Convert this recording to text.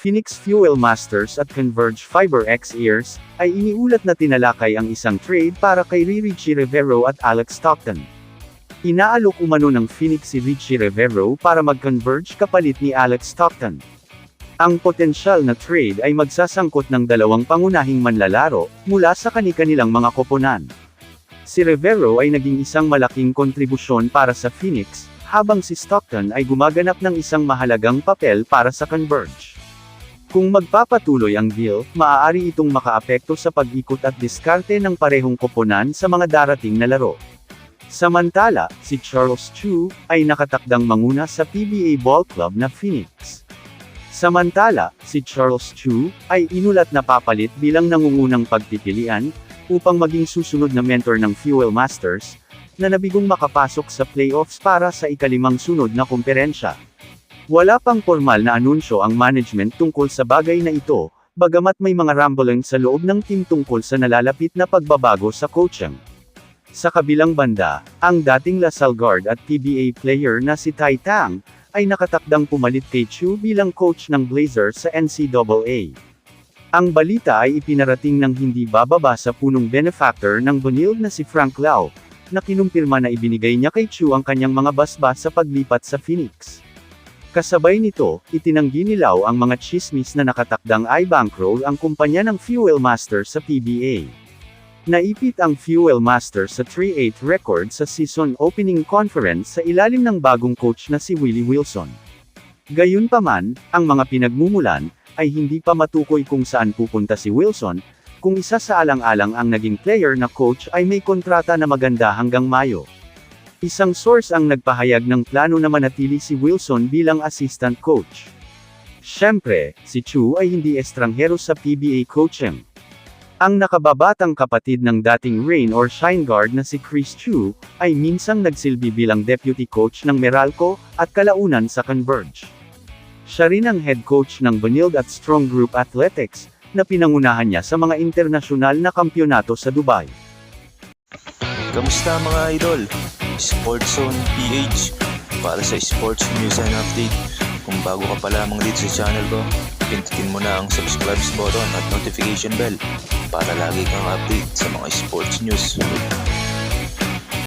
Phoenix Fuel Masters at Converge Fiber X Ears, ay iniulat na tinalakay ang isang trade para kay Richie Rivero at Alex Stockton. Inaalok umano ng Phoenix si Richie Rivero para mag-converge kapalit ni Alex Stockton. Ang potensyal na trade ay magsasangkot ng dalawang pangunahing manlalaro, mula sa kani-kanilang mga koponan. Si Rivero ay naging isang malaking kontribusyon para sa Phoenix, habang si Stockton ay gumaganap ng isang mahalagang papel para sa Converge. Kung magpapatuloy ang deal, maaari itong makaapekto sa pag-ikot at diskarte ng parehong koponan sa mga darating na laro. Samantala, si Charles Chu, ay nakatakdang manguna sa PBA Ball Club na Phoenix. Samantala, si Charles Chu, ay inulat na papalit bilang nangungunang pagpipilian, upang maging susunod na mentor ng Fuel Masters, na nabigong makapasok sa playoffs para sa ikalimang sunod na komperensya. Wala pang formal na anunsyo ang management tungkol sa bagay na ito, bagamat may mga rumblings sa loob ng team tungkol sa nalalapit na pagbabago sa coaching. Sa kabilang banda, ang dating LaSalle guard at PBA player na si Tai Tang, ay nakatakdang pumalit kay Chu bilang coach ng Blazers sa NCAA. Ang balita ay ipinarating ng hindi bababa sa punong benefactor ng Bonil na si Frank Lau, na kinumpirma na ibinigay niya kay Chu ang kanyang mga basbas sa paglipat sa Phoenix. Kasabay nito, itinanggi ni Lau ang mga chismis na nakatakdang i-bankroll ang kumpanya ng Fuel Masters sa PBA. Naipit ang Fuel Masters sa 3-8 record sa season opening conference sa ilalim ng bagong coach na si Willie Wilson. Gayunpaman, ang mga pinagmumulan, ay hindi pa matukoy kung saan pupunta si Wilson, kung isa sa alang-alang ang naging player na coach ay may kontrata na maganda hanggang Mayo. Isang source ang nagpahayag ng plano na manatili si Wilson bilang assistant coach. Siyempre, si Chu ay hindi estranghero sa PBA coaching. Ang nakababatang kapatid ng dating Rain or Shine guard na si Chris Chu, ay minsang nagsilbi bilang deputy coach ng Meralco, at kalaunan sa Converge. Siya rin ang head coach ng Benilde at Strong Group Athletics, na pinangunahan niya sa mga internasyonal na kampyonato sa Dubai. Kamusta mga idol? Sports Zone PH para sa sports news and update. Kung bago ka pa lamang dito sa channel ko, pindutin mo na ang subscribe button at notification bell para lagi kang update sa mga sports news.